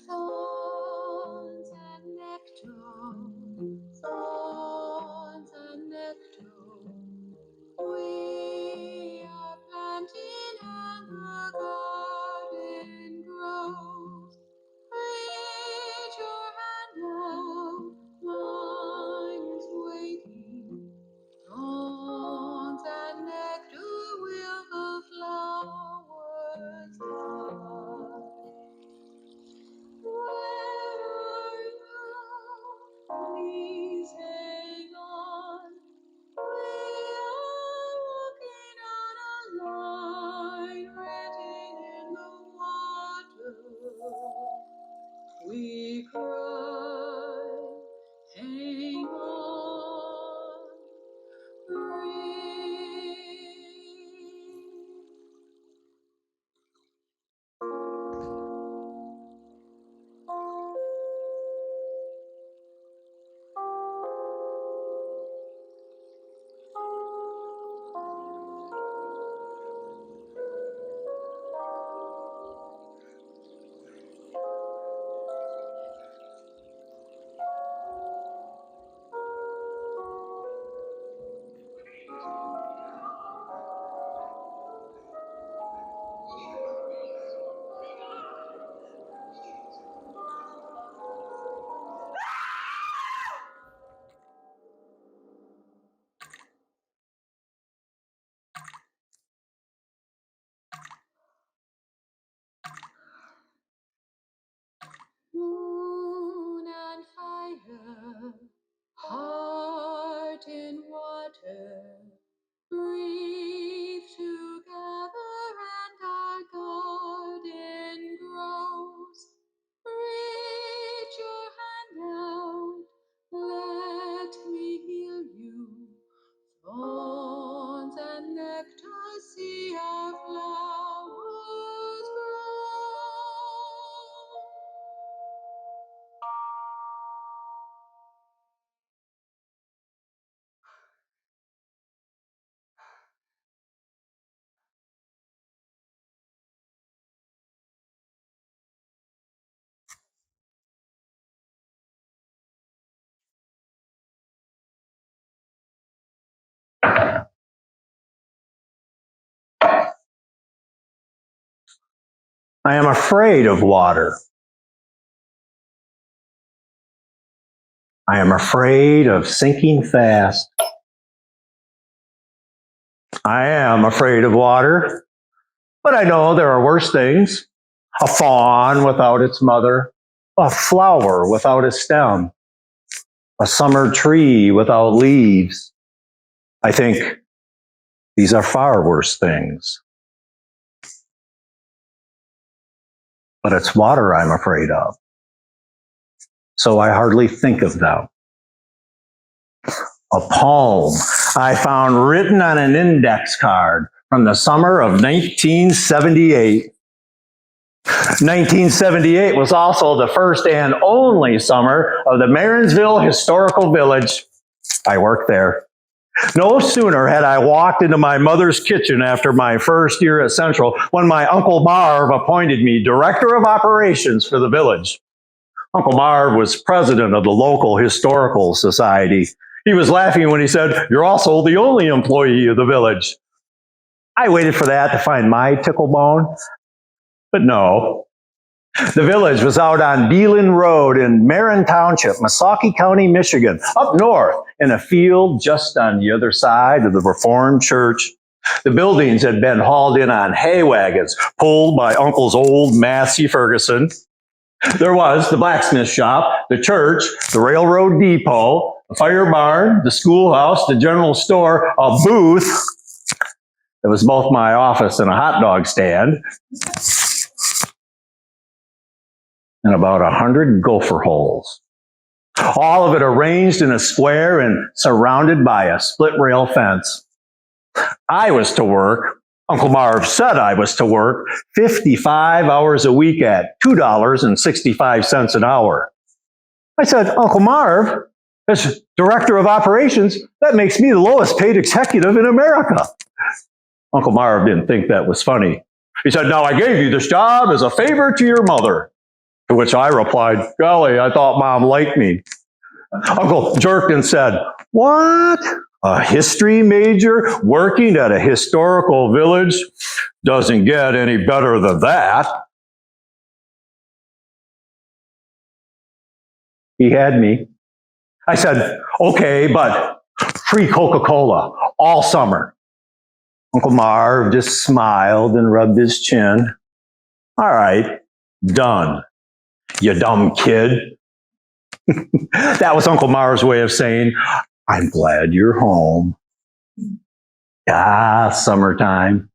Thorns and nectar, thorns and nectar, we are planting and the garden grows. Reach your hand now, mine is waiting. Thorns and nectar will the flowers die. Where are you? Please hang on. We are walking on a line written in the water. We cry, hang on, breathe. Moon and fire, heart in water, breathe together and our garden grows. Reach your hand out, let me heal you. Thorns and nectar, see our flowers grow. I am afraid of water. I am afraid of sinking fast. I am afraid of water, but I know there are worse things. A fawn without its mother, a flower without a stem, a summer tree without leaves. I think these are far worse things. But it's water I'm afraid of, so I hardly think of them. A poem I found written on an index card from the summer of 1978. 1978 was also the first and only summer of the Marysville Historical Village. I worked there. No sooner had I walked into my mother's kitchen after my first year at Central when my Uncle Marv appointed me Director of Operations for the village. Uncle Marv was president of the local historical society. He was laughing when he said, "You're also the only employee of the village." I waited for that to find my tickle bone, but no. The village was out on Beelan Road in Marin Township, Missaukee County, Michigan, up north in a field just on the other side of the Reformed Church. The buildings had been hauled in on hay wagons, pulled by Uncle's old Massey Ferguson. There was the blacksmith shop, the church, the railroad depot, the fire barn, the schoolhouse, the general store, a booth. It was both my office and a hot dog stand, and about 100 gopher holes. All of it arranged in a square and surrounded by a split rail fence. I was to work, Uncle Marv said I was to work 55 hours a week at $2.65 an hour. I said, Uncle Marv, as director of operations, that makes me the lowest paid executive in America. Uncle Marv didn't think that was funny. He said, now I gave you this job as a favor to your mother. To which I replied, golly, I thought Mom liked me. Uncle jerked and said, what? A history major working at a historical village doesn't get any better than that. He had me. I said, okay, but free Coca-Cola all summer. Uncle Marv just smiled and rubbed his chin. All right, done, you dumb kid. That was Uncle Marv's way of saying, I'm glad you're home. Ah, summertime.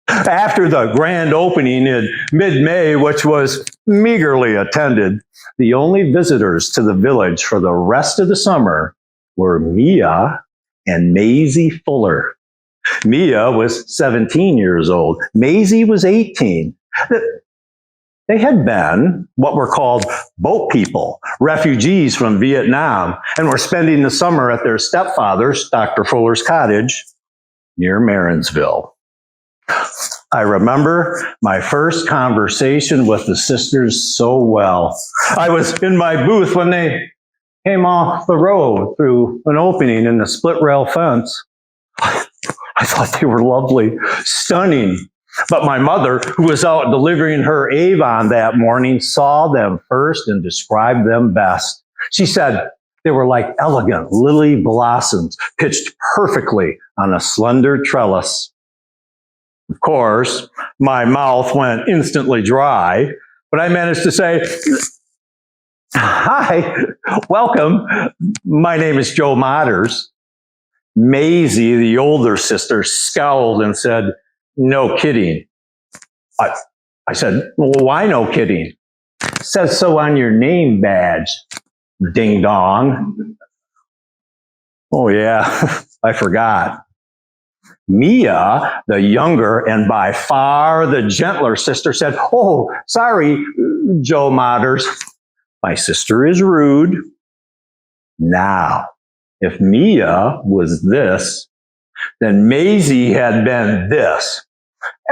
After the grand opening in mid-May, which was meagerly attended, the only visitors to the village for the rest of the summer were Mia and Maisie Fuller. Mia was 17 years old. Maisie was 18. They had been what were called boat people, refugees from Vietnam, and were spending the summer at their stepfather's, Dr. Fuller's cottage, near Marysville. I remember my first conversation with the sisters so well. I was in my booth when they came off the road through an opening in the split rail fence. I thought they were lovely, stunning. But my mother, who was out delivering her Avon that morning, saw them first and described them best. She said they were like elegant lily blossoms pitched perfectly on a slender trellis. Of course, my mouth went instantly dry, but I managed to say, hi, welcome. My name is Joe Motters. Maisie, the older sister, scowled and said, no kidding. I said, well, why no kidding? It says so on your name badge, ding dong. Oh yeah, I forgot. Mia, the younger and by far the gentler sister, said, oh, sorry, Joe Motters. My sister is rude. Now, if Mia was this, then Maisie had been this.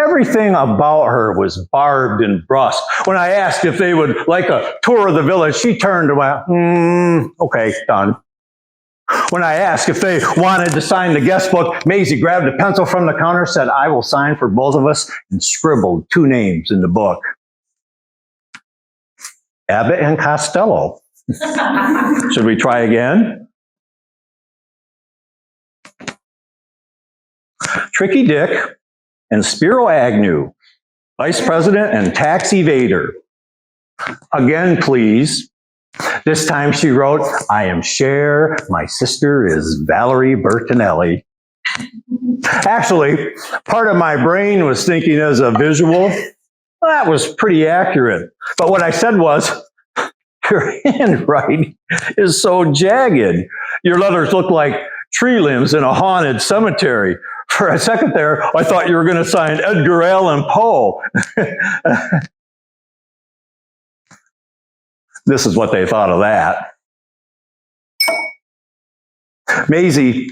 Everything about her was barbed and brusque. When I asked if they would like a tour of the village, she turned and went, okay, done. When I asked if they wanted to sign the guest book, Maisie grabbed a pencil from the counter, said, I will sign for both of us, and scribbled 2 names in the book. Abbott and Costello. Should we try again? Tricky Dick and Spiro Agnew, Vice President and Tax Evader. Again, please. This time she wrote, I am Cher, my sister is Valerie Bertinelli. Actually, part of my brain was thinking as a visual, that was pretty accurate. But what I said was, your handwriting is so jagged. Your letters look like tree limbs in a haunted cemetery. For a second there, I thought you were going to sign Edgar Allan Poe. This is what they thought of that. Maisie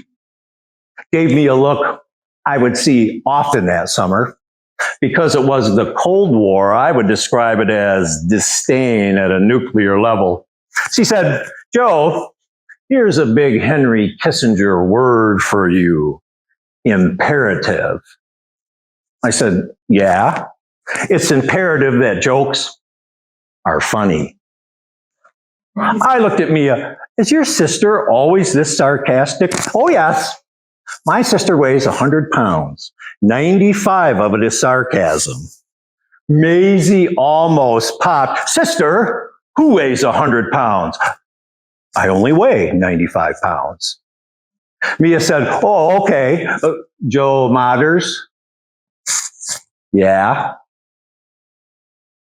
gave me a look I would see often that summer. Because it was the Cold War, I would describe it as disdain at a nuclear level. She said, Joe, here's a big Henry Kissinger word for you. Imperative. I said, yeah, it's imperative that jokes are funny. I looked at Mia. Is your sister always this sarcastic? Oh, yes. My sister weighs 100 pounds. 95 of it is sarcasm. Maisie almost popped. Sister, who weighs 100 pounds? I only weigh 95 pounds. Mia said, oh, okay. Joe Modders? Yeah.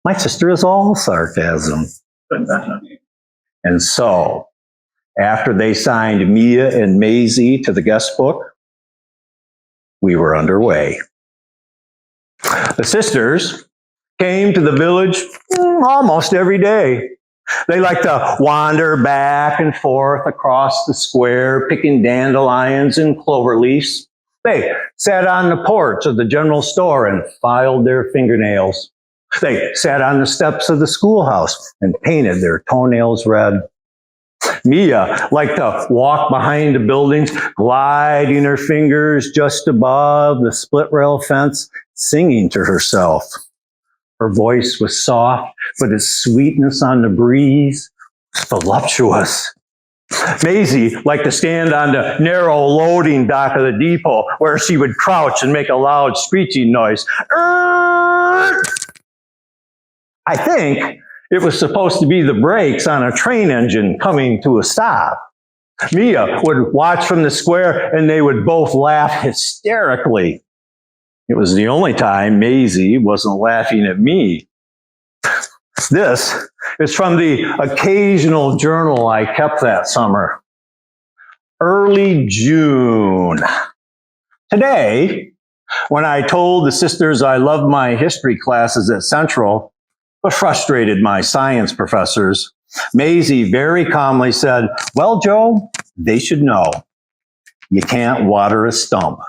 My sister is all sarcasm. And so, after they signed Mia and Maisie to the guest book, we were underway. The sisters came to the village almost every day. They liked to wander back and forth across the square, picking dandelions and clover leaves. They sat on the porch of the general store and filed their fingernails. They sat on the steps of the schoolhouse and painted their toenails red. Mia liked to walk behind the buildings, gliding her fingers just above the split rail fence, singing to herself. Her voice was soft, but its sweetness on the breeze was voluptuous. Maisie liked to stand on the narrow loading dock of the depot, where she would crouch and make a loud screeching noise. I think it was supposed to be the brakes on a train engine coming to a stop. Mia would watch from the square, and they would both laugh hysterically. It was the only time Maisie wasn't laughing at me. This is from the occasional journal I kept that summer. Early June. Today, when I told the sisters I loved my history classes at Central, but frustrated my science professors, Maisie very calmly said, well, Joe, they should know. You can't water a stump.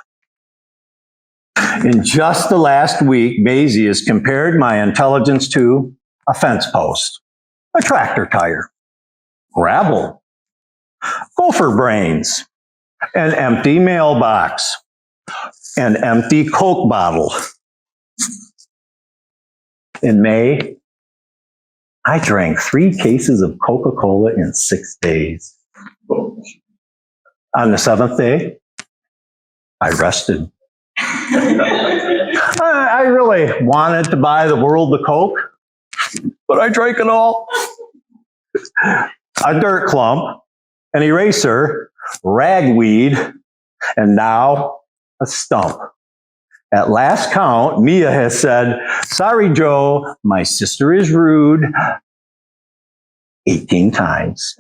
In just the last week, Maisie has compared my intelligence to a fence post, a tractor tire, gravel, gopher brains, an empty mailbox, an empty Coke bottle. In May, I drank 3 cases of Coca-Cola in 6 days. On the 7th day, I rested. I really wanted to buy the world a Coke, but I drank it all. A dirt clump, an eraser, ragweed, and now a stump. At last count, Mia has said, sorry, Joe, my sister is rude, 18 times.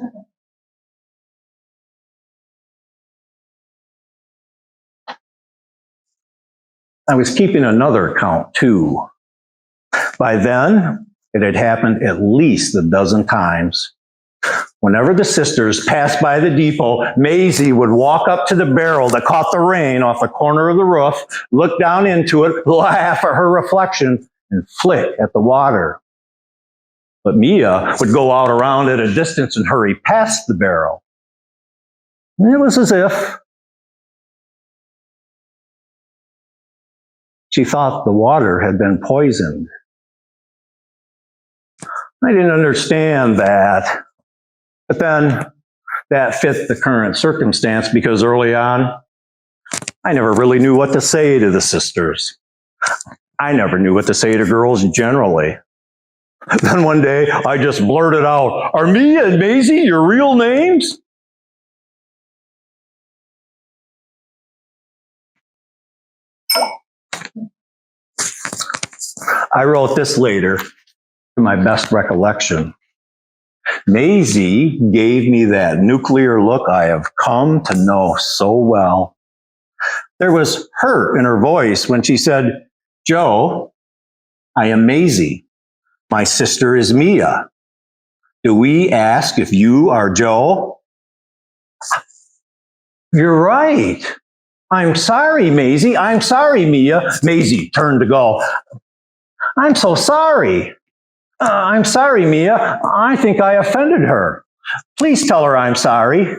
I was keeping another count, too. By then, it had happened at least a dozen times. Whenever the sisters passed by the depot, Maisie would walk up to the barrel that caught the rain off the corner of the roof, look down into it, laugh at her reflection, and flick at the water. But Mia would go out around at a distance and hurry past the barrel. And it was as if she thought the water had been poisoned. I didn't understand that. But then that fit the current circumstance because early on, I never really knew what to say to the sisters. I never knew what to say to girls generally. Then one day, I just blurted out, are Mia and Maisie your real names? I wrote this later to my best recollection. Maisie gave me that nuclear look I have come to know so well. There was hurt in her voice when she said, Joe, I am Maisie. My sister is Mia. Do we ask if you are Joe? You're right. I'm sorry, Maisie. I'm sorry, Mia. Maisie turned to go. I'm so sorry. I'm sorry, Mia. I think I offended her. Please tell her I'm sorry.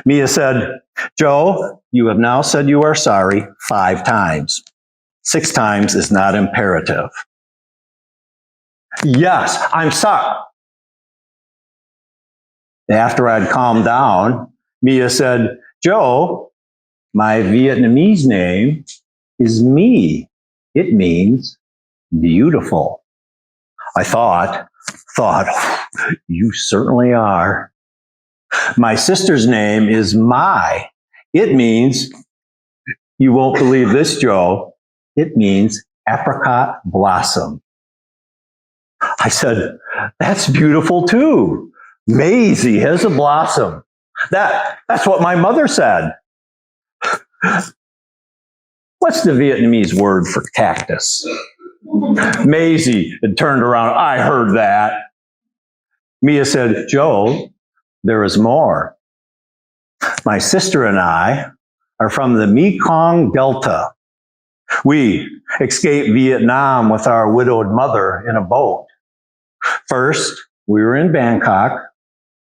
Mia said, Joe, you have now said you are sorry 5 times. 6 times is not imperative. Yes, I'm sorry. After I'd calmed down, Mia said, Joe, My Vietnamese name is Me. It means beautiful. I thought, you certainly are. My sister's name is Mai. It means, you won't believe this, Joe, it means apricot blossom. I said, that's beautiful too. Maisie has a blossom. That's what my mother said. What's the Vietnamese word for cactus? Maisie had turned around. I heard that. Mia said, Joe, there is more. My sister and I are from the Mekong Delta. We escaped Vietnam with our widowed mother in a boat. First, we were in Bangkok,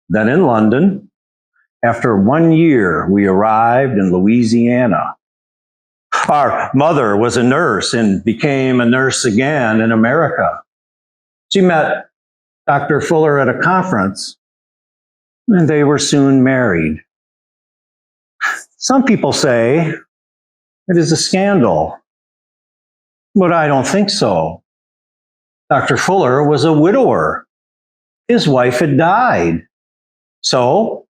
then in London. After 1 year, we arrived in Louisiana. Our mother was a nurse and became a nurse again in America. She met Dr. Fuller at a conference, and they were soon married. Some people say it is a scandal, but I don't think so. Dr. Fuller was a widower. His wife had died. So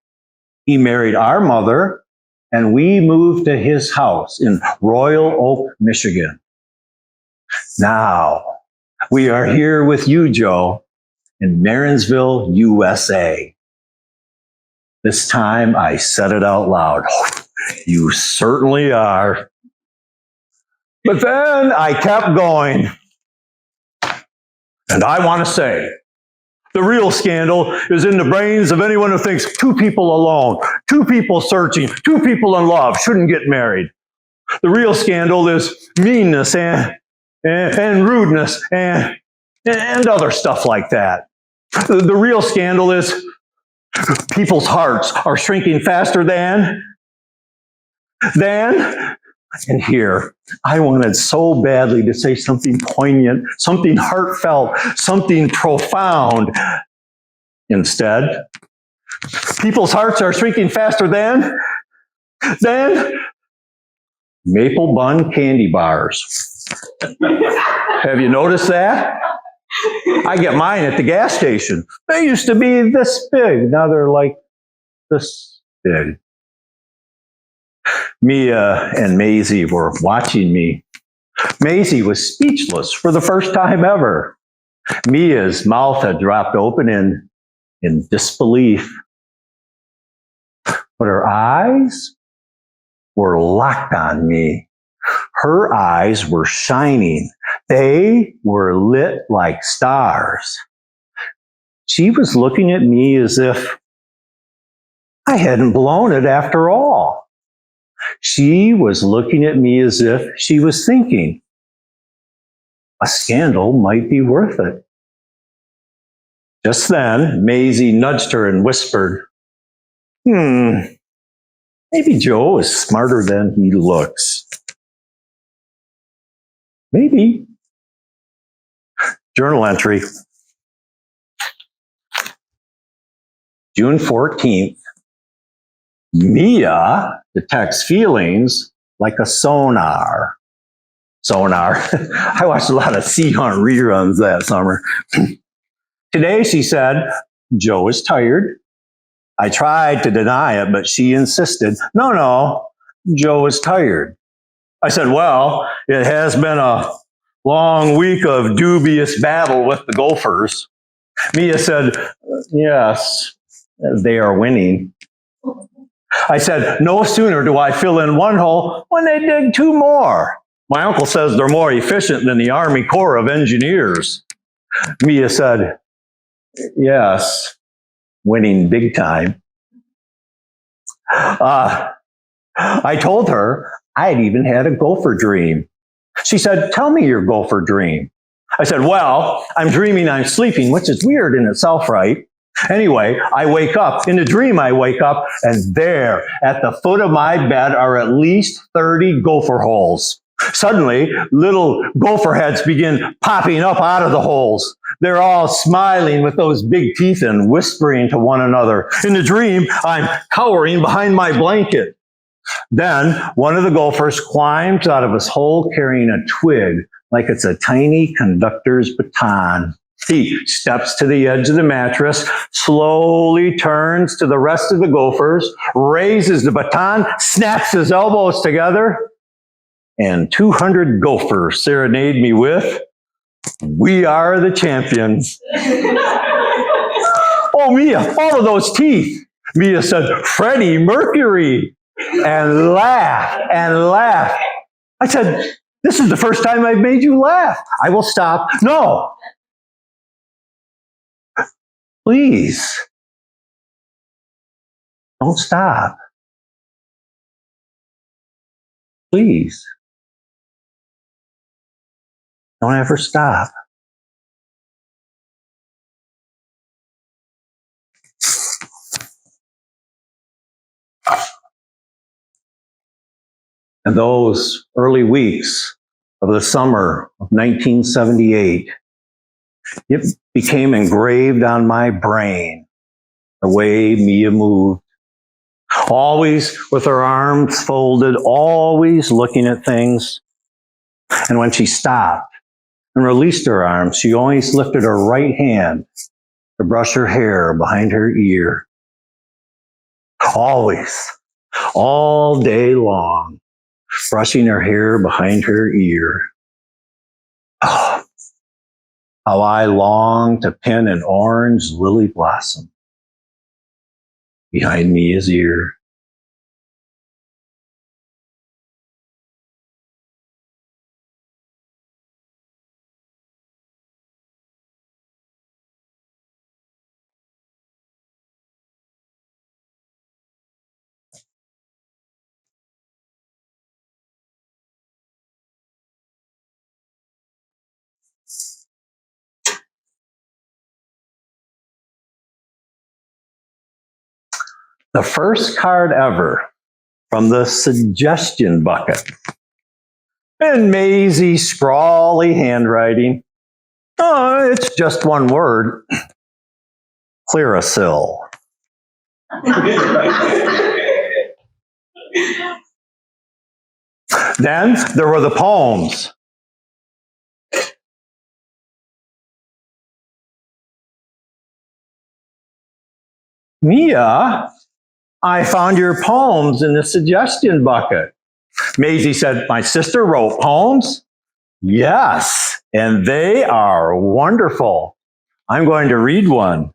he married our mother, and we moved to his house in Royal Oak, Michigan. Now, we are here with you, Joe, in Marysville, USA. This time I said it out loud. You certainly are. But then I kept going. And I want to say, the real scandal is in the brains of anyone who thinks two people alone, two people searching, two people in love shouldn't get married. The real scandal is meanness and rudeness and other stuff like that. The real scandal is people's hearts are shrinking faster than, and here, I wanted so badly to say something poignant, something heartfelt, something profound. Instead, people's hearts are shrinking faster than maple bun candy bars. Have you noticed that? I get mine at the gas station. They used to be this big. Now they're like this big. Mia and Maisie were watching me. Maisie was speechless for the first time ever. Mia's mouth had dropped open in disbelief. But her eyes were locked on me. Her eyes were shining. They were lit like stars. She was looking at me as if I hadn't blown it after all. She was looking at me as if she was thinking, a scandal might be worth it. Just then, Maisie nudged her and whispered, maybe Joe is smarter than he looks. Maybe. Journal entry. June 14th. Mia detects feelings like a sonar. Sonar. I watched a lot of Sea Hunt reruns that summer. Today, she said, Joe is tired. I tried to deny it, but she insisted, no, Joe is tired. I said, well, it has been a long week of dubious battle with the Gophers. Mia said, yes, they are winning. I said, no sooner do I fill in one hole when they dig two more. My uncle says they're more efficient than the Army Corps of Engineers. Mia said, yes, winning big time. I told her I had even had a gopher dream. She said, tell me your gopher dream. I said, well, I'm dreaming I'm sleeping, which is weird in itself, right? Anyway, I wake up. In the dream, I wake up, and there, at the foot of my bed, are at least 30 gopher holes. Suddenly, little gopher heads begin popping up out of the holes. They're all smiling with those big teeth and whispering to one another. In the dream, I'm cowering behind my blanket. Then one of the gophers climbs out of his hole carrying a twig like it's a tiny conductor's baton. He steps to the edge of the mattress, slowly turns to the rest of the gophers, raises the baton, snaps his elbows together, and 200 gophers serenade me with, "We are the champions." "Oh, Mia, all of those teeth." Mia said, "Freddie Mercury," and laughed and laughed. I said, "This is the first time I've made you laugh." "I will stop." "No, please, don't stop. Please, don't ever stop." And those early weeks of the summer of 1978, it became engraved on my brain, the way Mia moved. Always with her arms folded, always looking at things. And when she stopped and released her arms, she always lifted her right hand to brush her hair behind her ear. Always, all day long, brushing her hair behind her ear. Oh, how I long to pin an orange lily blossom behind Mia's ear. The first card ever from the suggestion bucket. In Maisie scrawly handwriting. Oh, it's just one word. Clearasil. Then there were the poems. "Mia, I found your poems in the suggestion bucket." Maisie said, "My sister wrote poems?" "Yes, and they are wonderful. I'm going to read one.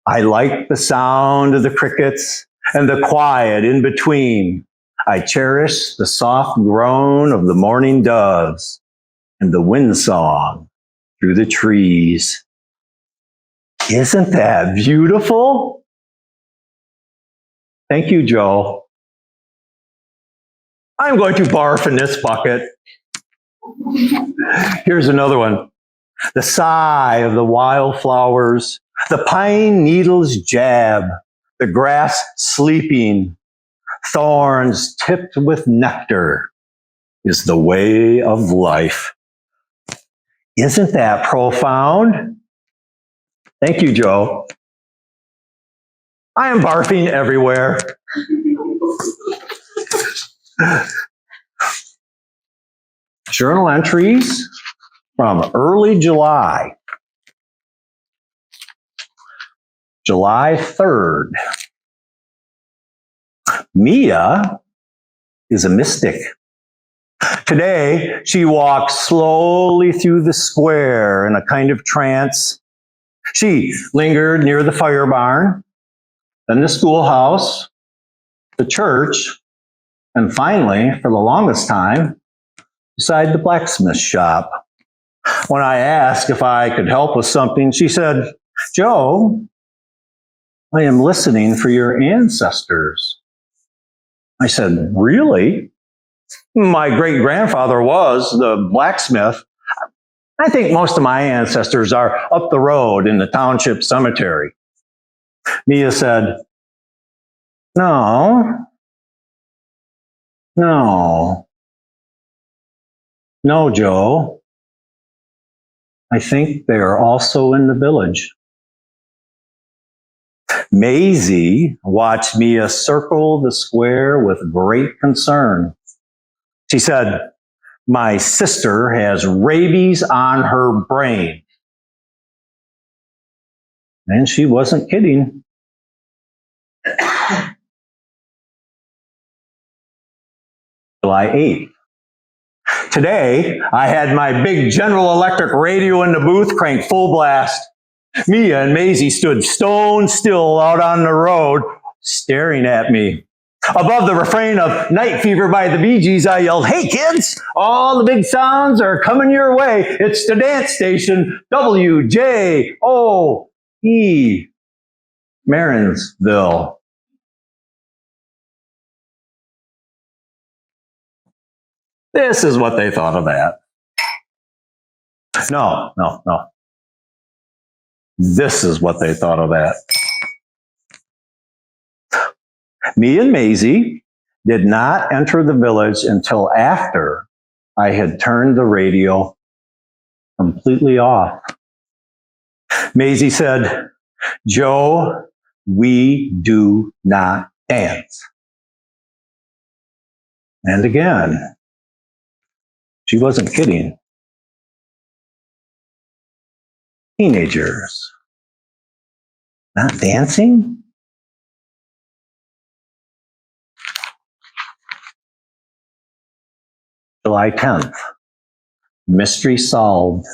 I like the sound of the crickets and the quiet in between. I cherish the soft groan of the morning doves and the wind song through the trees." Isn't that beautiful? Thank you, Joe. I'm going to barf in this bucket. Here's another one. The sigh of the wildflowers, the pine needles jab, the grass sleeping, thorns tipped with nectar is the way of life. Isn't that profound? Thank you, Joe. I am barfing everywhere. Journal entries from early July. July 3rd. Mia is a mystic. Today, she walked slowly through the square in a kind of trance. She lingered near the fire barn, then the schoolhouse, the church, and finally, for the longest time, beside the blacksmith shop. When I asked if I could help with something, she said, "Joe, I am listening for your ancestors." I said, "Really?" "My great-grandfather was the blacksmith. I think most of my ancestors are up the road in the township cemetery." Mia said, "No, no, no, Joe. I think they are also in the village." Maisie watched Mia circle the square with great concern. She said, "My sister has rabies on her brain." And she wasn't kidding. July 8th. Today, I had my big General Electric radio in the booth cranked full blast. Mia and Maisie stood stone still out on the road, staring at me. Above the refrain of Night Fever by the Bee Gees, I yelled, "Hey kids, all the big sounds are coming your way. It's the dance station, WJOE, Marysville." This is what they thought of that. No. This is what they thought of that. Me and Maisie did not enter the village until after I had turned the radio completely off. Maisie said, "Joe, we do not dance." And again, she wasn't kidding. Teenagers not dancing? July 10th. Mystery solved.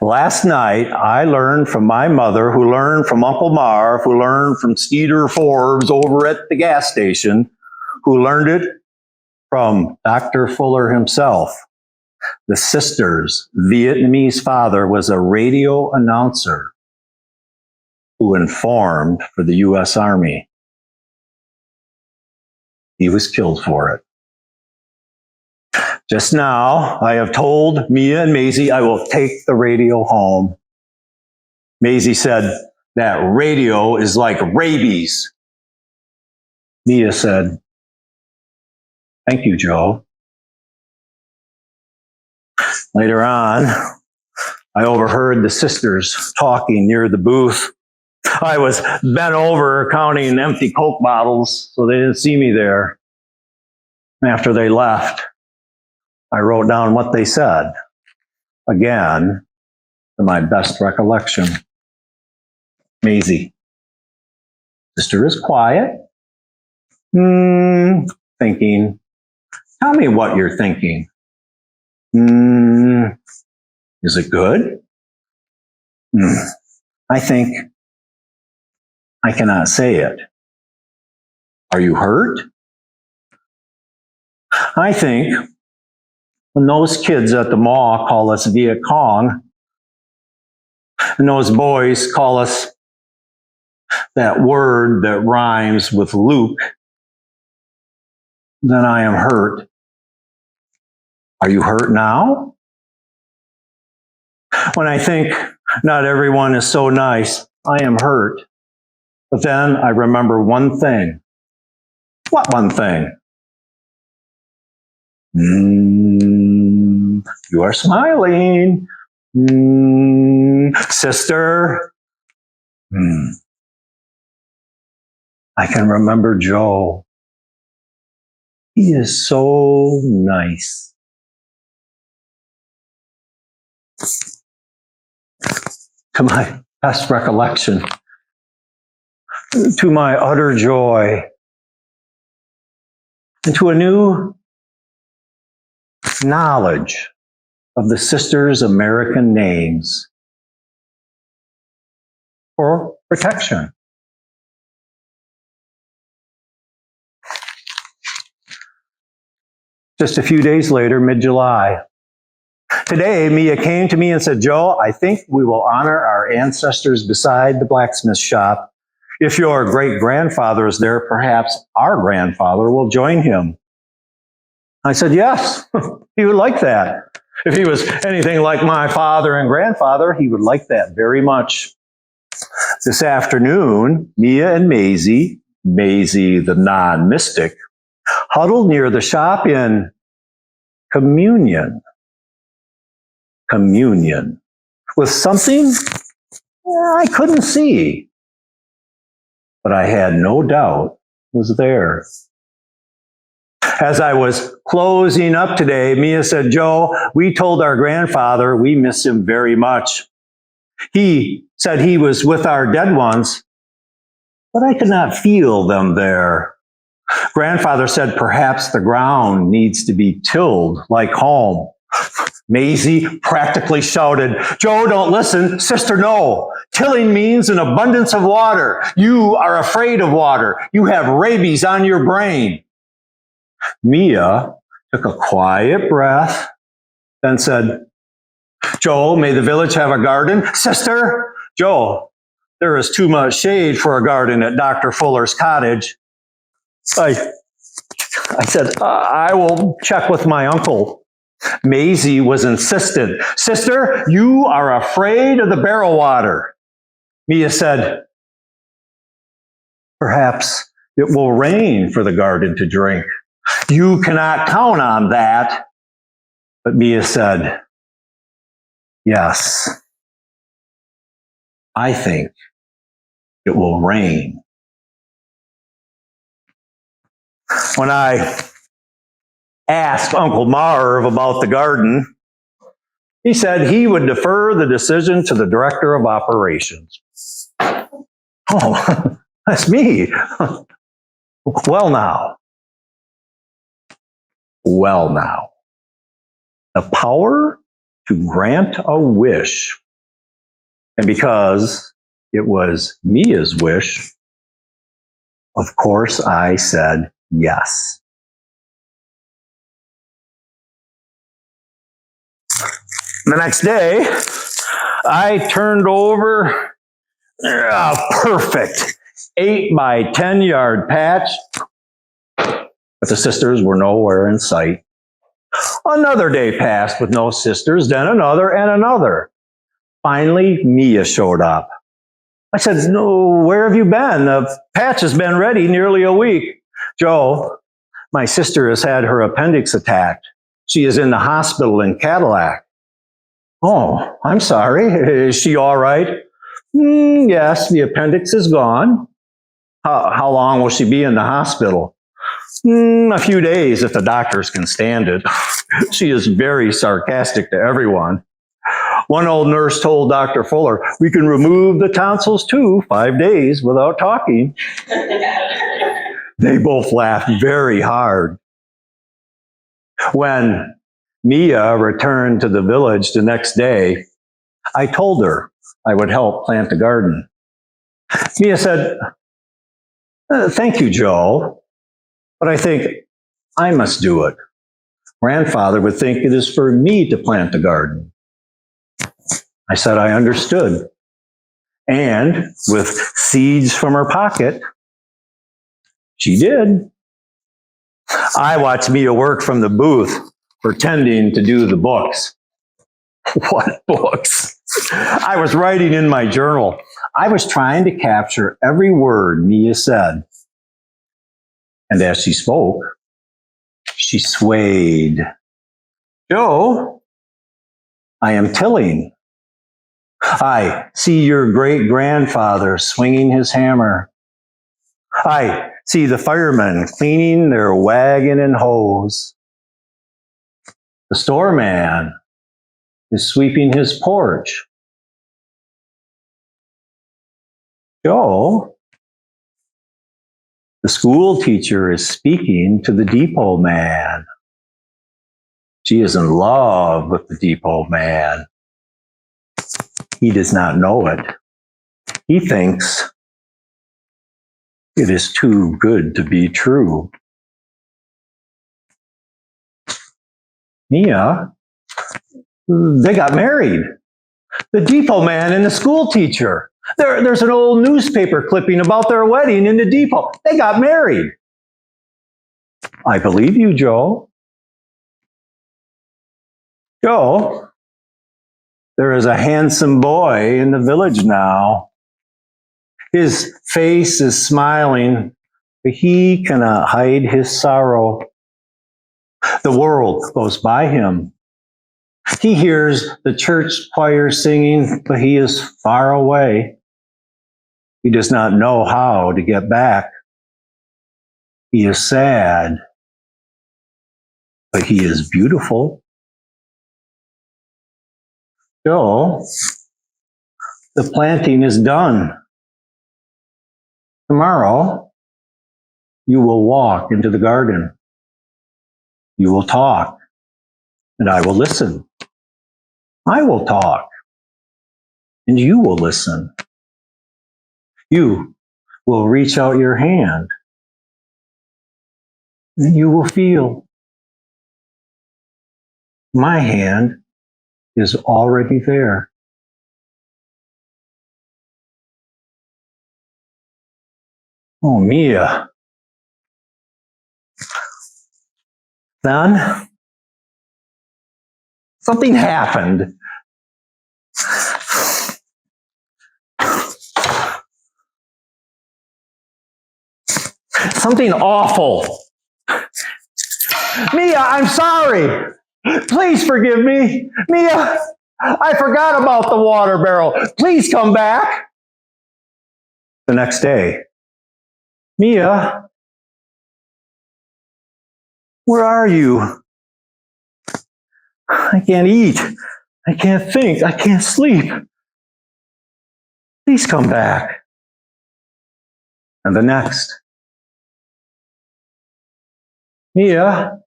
Last night, I learned from my mother, who learned from Uncle Marv, who learned from Skeeter Forbes over at the gas station, who learned it from Dr. Fuller himself. The sister's Vietnamese father was a radio announcer who informed for the U.S. Army. He was killed for it. Just now, I have told Mia and Maisie I will take the radio home. Maisie said, "That radio is like rabies." Mia said, "Thank you, Joe." Later on, I overheard the sisters talking near the booth. I was bent over counting empty Coke bottles, so they didn't see me there. After they left, I wrote down what they said, again, to my best recollection. Maisie, "Sister is quiet." Thinking. "Tell me what you're thinking." Is it good?" "I think I cannot say it." "Are you hurt?" "I think when those kids at the mall call us Viet Cong, and those boys call us that word that rhymes with Luke, then I am hurt." "Are you hurt now?" "When I think not everyone is so nice, I am hurt. But then I remember one thing." "What one thing?" You are smiling. Sister. I can remember Joe. He is so nice. To my best recollection, to my utter joy, and to a new knowledge of the sisters' American names for protection. Just a few days later, mid-July, today, Mia came to me and said, "Joe, I think we will honor our ancestors beside the blacksmith shop. If your great-grandfather is there, perhaps our grandfather will join him." I said, "Yes, he would like that. If he was anything like my father and grandfather, he would like that very much." This afternoon, Mia and Maisie the non-mystic, huddled near the shop in communion with something I couldn't see. but I had no doubt was there. As I was closing up today, Mia said, Joe, we told our grandfather we miss him very much. He said he was with our dead ones, but I could not feel them there. Grandfather said perhaps the ground needs to be tilled like home. Maisie practically shouted, Joe, don't listen. Sister, no. Tilling means an abundance of water. You are afraid of water. You have rabies on your brain. Mia took a quiet breath, then said, Joe, may the village have a garden? Sister, Joe, there is too much shade for a garden at Dr. Fuller's cottage. I said, I will check with my uncle. Maisie was insistent. Sister, you are afraid of the barrel water. Mia said, perhaps it will rain for the garden to drink. You cannot count on that. But Mia said, yes, I think it will rain. When I asked Uncle Marv about the garden, he said he would defer the decision to the director of operations. Oh, that's me. Well now. The power to grant a wish. And because it was Mia's wish, of course I said yes. The next day, I turned over a perfect 8 by 10 yard patch, but the sisters were nowhere in sight. Another day passed with no sisters, then another and another. Finally, Mia showed up. I said, no, where have you been? The patch has been ready nearly a week. Joe, my sister has had her appendix attacked. She is in the hospital in Cadillac. Oh, I'm sorry. Is she all right? Yes, the appendix is gone. How long will she be in the hospital? A few days if the doctors can stand it. She is very sarcastic to everyone. One old nurse told Dr. Fuller, we can remove the tonsils too, 5 days without talking. They both laughed very hard. When Mia returned to the village the next day, I told her I would help plant the garden. Mia said, thank you, Joe, but I think I must do it. Grandfather would think it is for me to plant the garden. I said I understood. And with seeds from her pocket, she did. I watched Mia work from the booth, pretending to do the books. What books? I was writing in my journal. I was trying to capture every word Mia said. And as she spoke, she swayed. Joe, I am tilling. I see your great-grandfather swinging his hammer. I see the firemen cleaning their wagon and hose. The storeman is sweeping his porch. Joe, the school teacher is speaking to the depot man. She is in love with the depot man. He does not know it. He thinks it is too good to be true. Mia, they got married. The depot man and the school teacher. There's an old newspaper clipping about their wedding in the depot. They got married. I believe you, Joe. Joe, there is a handsome boy in the village now. His face is smiling, but he cannot hide his sorrow. The world goes by him. He hears the church choir singing, but he is far away. He does not know how to get back. He is sad, but he is beautiful. Joe, the planting is done. Tomorrow, you will walk into the garden. You will talk, and I will listen. I will talk, and you will listen. You will reach out your hand, and you will feel. My hand is already there. Oh, Mia. Then, something happened. Something awful. Mia, I'm sorry. Please forgive me. Mia, I forgot about the water barrel. Please come back. The next day, Mia, where are you? I can't eat. I can't think. I can't sleep. Please come back. And the next, Mia,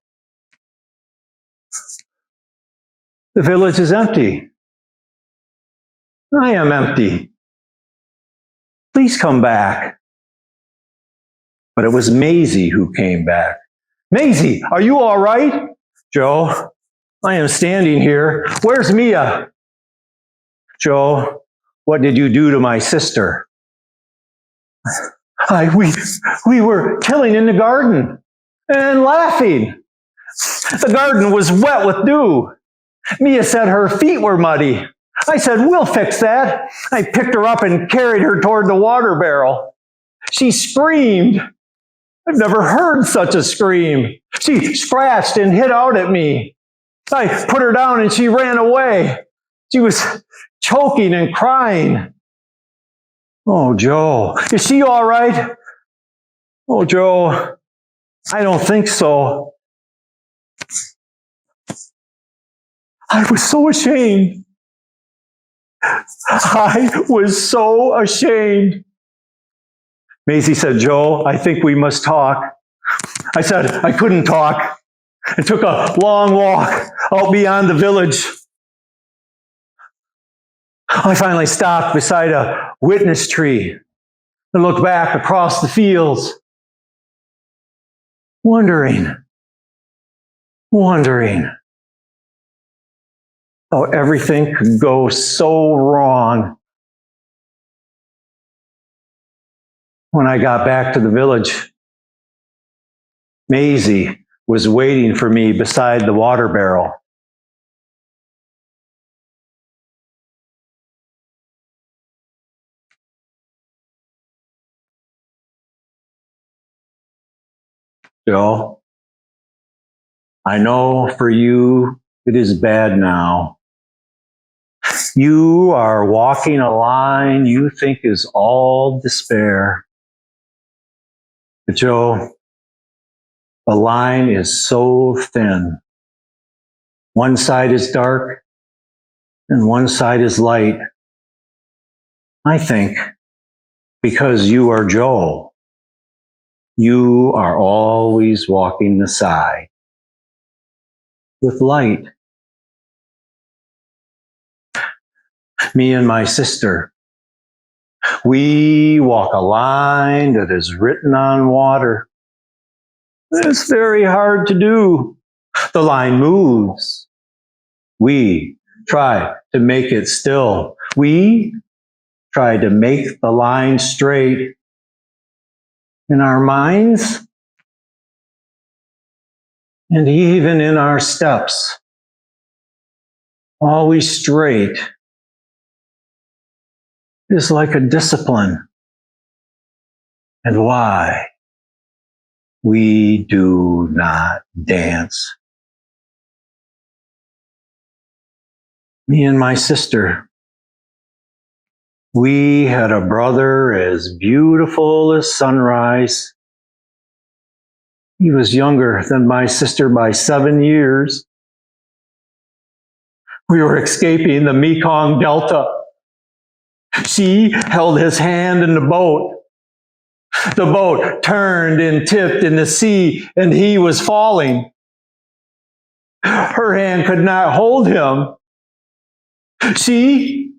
the village is empty. I am empty. Please come back. But it was Maisie who came back. Maisie, are you all right? Joe, I am standing here. Where's Mia? Joe, what did you do to my sister? We were killing in the garden and laughing. The garden was wet with dew. Mia said her feet were muddy. I said, we'll fix that. I picked her up and carried her toward the water barrel. She screamed. I've never heard such a scream. She scratched and hit out at me. I put her down and she ran away. She was choking and crying. Oh, Joe, is she all right? Oh, Joe, I don't think so. I was so ashamed. I was so ashamed. Maisie said, Joe, I think we must talk. I said I couldn't talk. I took a long walk out beyond the village. I finally stopped beside a witness tree and looked back across the fields, wondering how everything could go so wrong. When I got back to the village, Maisie was waiting for me beside the water barrel. Joe, I know for you it is bad now. You are walking a line you think is all despair. But Joe, the line is so thin. One side is dark and one side is light. I think because you are Joe, you are always walking the side with light. Me and my sister, we walk a line that is written on water. It's very hard to do. The line moves. We try to make it still. We try to make the line straight in our minds and even in our steps. Always straight is like a discipline. And why we do not dance. Me and my sister, We had a brother as beautiful as sunrise. He was younger than my sister by 7 years. We were escaping the Mekong Delta. She held his hand in the boat. The boat turned and tipped in the sea, and he was falling. Her hand could not hold him. She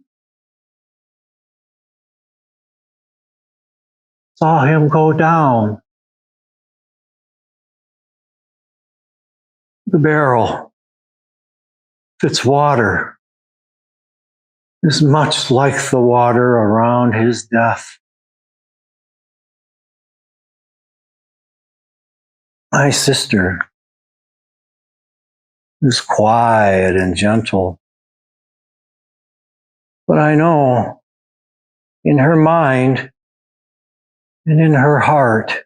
saw him go down. The barrel, its water, is much like the water around his death. My sister is quiet and gentle, but I know in her mind and in her heart,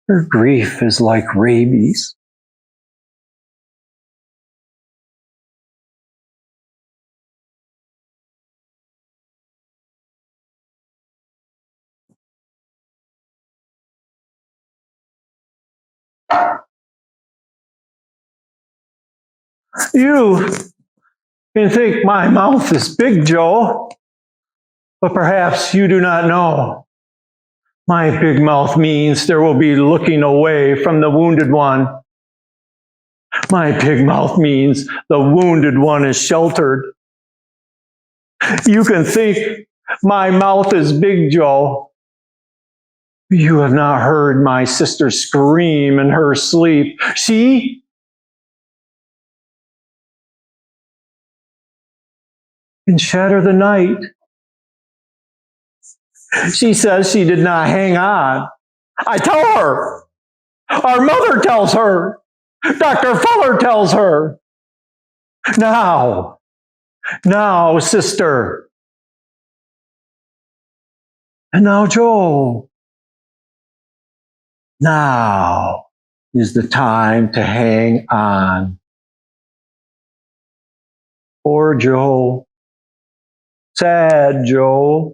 her grief is like rabies. You can think my mouth is big, Joe, but perhaps you do not know. My big mouth means there will be looking away from the wounded one. My big mouth means the wounded one is sheltered. You can think my mouth is big, Joe. You have not heard my sister scream in her sleep. She can shatter the night. She says she did not hang on. I tell her. Our mother tells her. Dr. Fuller tells her. Now, sister. And now, Joe. Now is the time to hang on. Poor Joe. Sad Joe.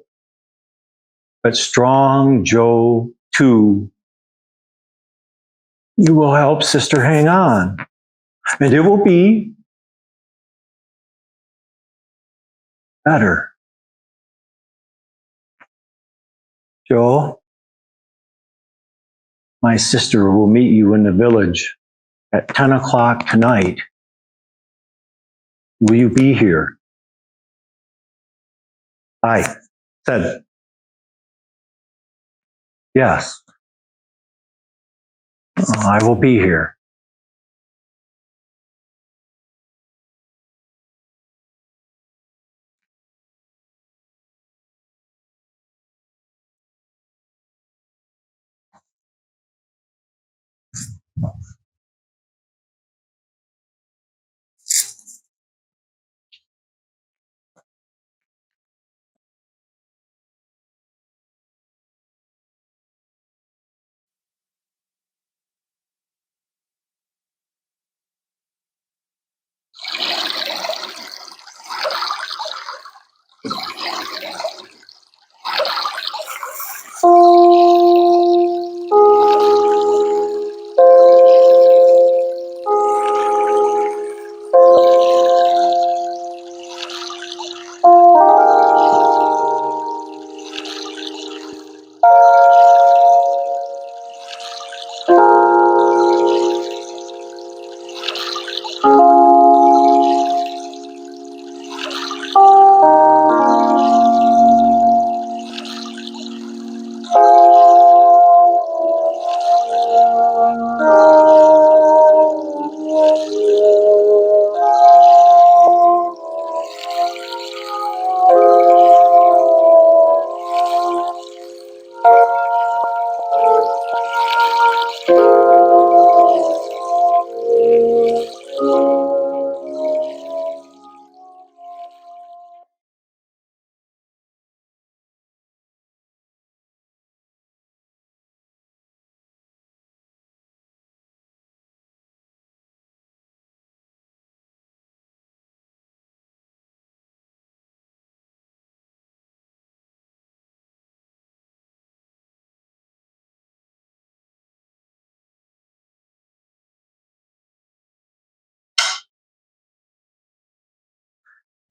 But strong Joe, too. You will help sister hang on. And it will be better. Joe, my sister will meet you in the village at 10 o'clock tonight. Will you be here? I said, yes. I will be here.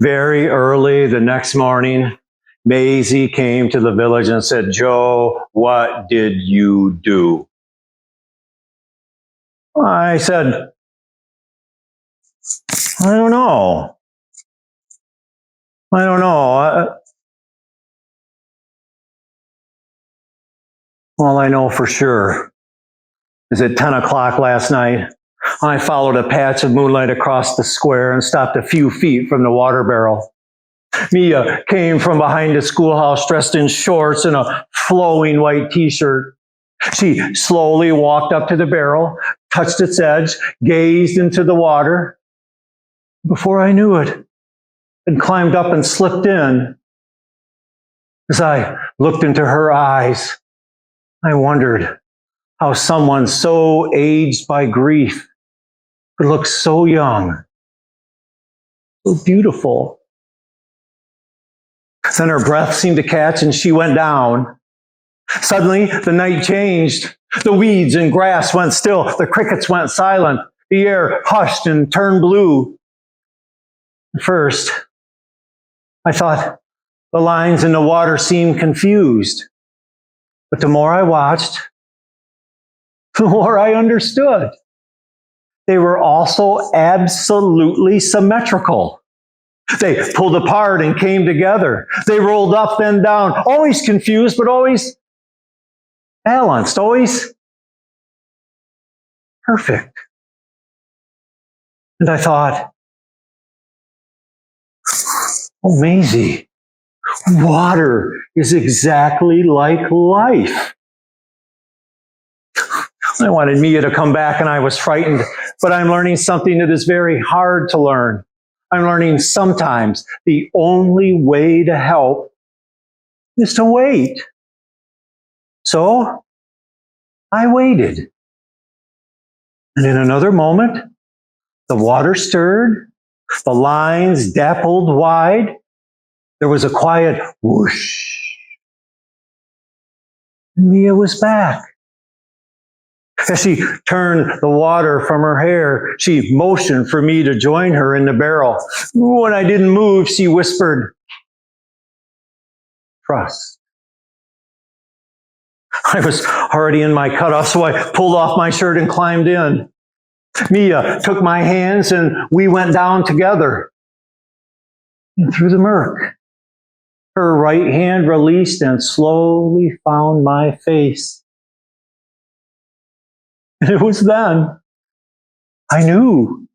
Very early the next morning, Maisie came to the village and said, "Joe, what did you do?" I said, "I don't know. I don't know. All I know for sure is at 10 o'clock last night, I followed a patch of moonlight across the square and stopped a few feet from the water barrel. Mia came from behind the schoolhouse dressed in shorts and a flowing white t-shirt. She slowly walked up to the barrel, touched its edge, gazed into the water. Before I knew it, and climbed up and slipped in. As I looked into her eyes, I wondered how someone so aged by grief could look so young, so beautiful. Then her breath seemed to catch and she went down. Suddenly, the night changed. The weeds and grass went still. The crickets went silent. The air hushed and turned blue. At first, I thought the lines in the water seemed confused. But the more I watched, the more I understood. They were also absolutely symmetrical. They pulled apart and came together. They rolled up, then down, always confused, but always balanced, always perfect. And I thought, oh, Maisie, water is exactly like life. I wanted Mia to come back and I was frightened, but I'm learning something that is very hard to learn. I'm learning sometimes the only way to help is to wait. So I waited. And in another moment, the water stirred, the lines dappled wide. There was a quiet whoosh. Mia was back. As she turned the water from her hair, she motioned for me to join her in the barrel. When I didn't move, she whispered, "Trust." I was already in my cutoff, so I pulled off my shirt and climbed in. Mia took my hands and we went down together. And through the murk, her right hand released and slowly found my face. And it was then I knew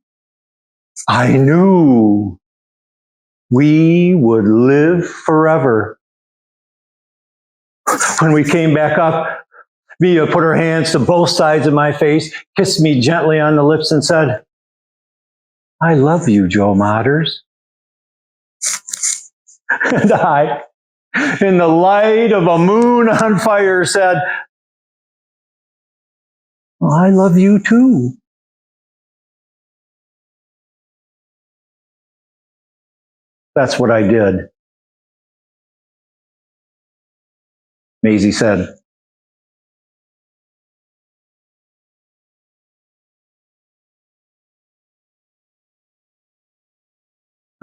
we would live forever. When we came back up, Mia put her hands to both sides of my face, kissed me gently on the lips and said, "I love you, Joe Motters." And I, in the light of a moon on fire, said, "I love you too." That's what I did. Maisie said,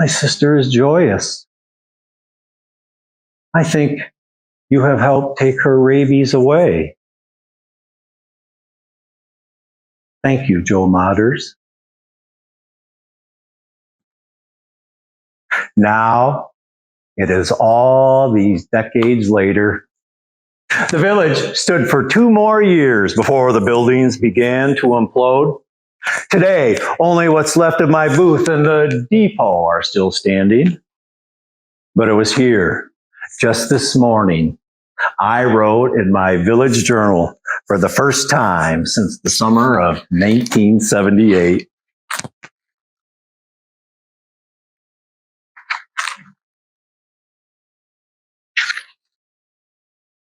"My sister is joyous. I think you have helped take her rabies away. Thank you, Joe Motters." Now, it is all these decades later. The village stood for 2 more years before the buildings began to implode. Today, only what's left of my booth and the depot are still standing. But it was here, just this morning, I wrote in my village journal for the first time since the summer of 1978.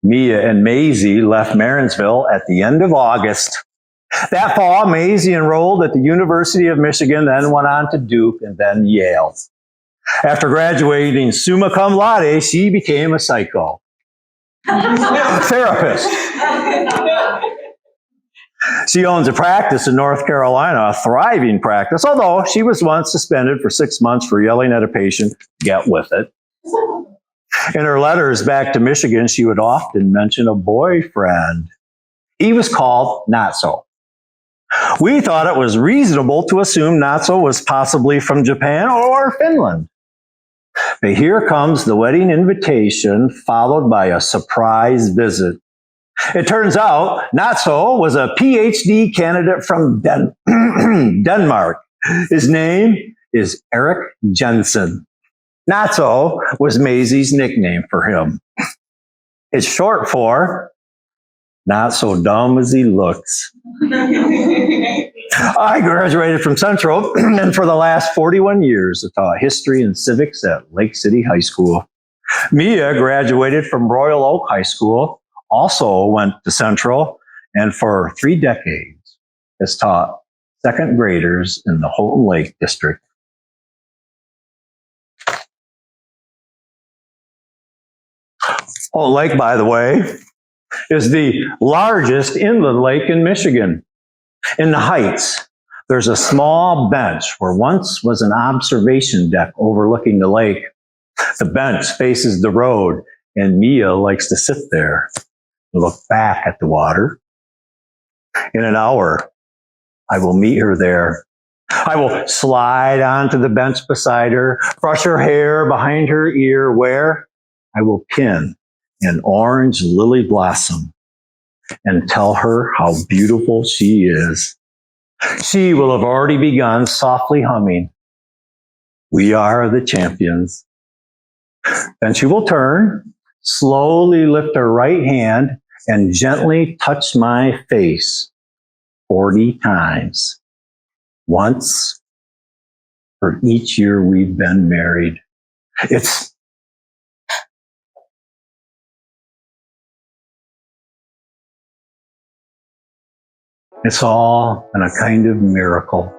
Mia and Maisie left Marysville at the end of August. That fall, Maisie enrolled at the University of Michigan, then went on to Duke and then Yale. After graduating summa cum laude, she became a psycho therapist. She owns a practice in North Carolina, a thriving practice, although she was once suspended for 6 months for yelling at a patient. Get with it. In her letters back to Michigan, she would often mention a boyfriend. He was called Natso. We thought it was reasonable to assume Natso was possibly from Japan or Finland. But here comes the wedding invitation, followed by a surprise visit. It turns out Natso was a PhD candidate from Denmark. His name is Eric Jensen. Natso was Maisie's nickname for him. It's short for not so dumb as he looks. I graduated from Central, and for the last 41 years, I taught history and civics at Lake City High School. Mia graduated from Royal Oak High School, also went to Central, and for 3 decades has taught second graders in the Houghton Lake District. Houghton Lake, by the way, is the largest inland lake in Michigan. In the Heights, there's a small bench where once was an observation deck overlooking the lake. The bench faces the road, and Mia likes to sit there and look back at the water. In an hour, I will meet her there. I will slide onto the bench beside her, brush her hair behind her ear, where I will pin an orange lily blossom and tell her how beautiful she is. She will have already begun softly humming, "We are the champions." Then she will turn, slowly lift her right hand, and gently touch my face 40 times. Once for each year we've been married. It's all in a kind of miracle.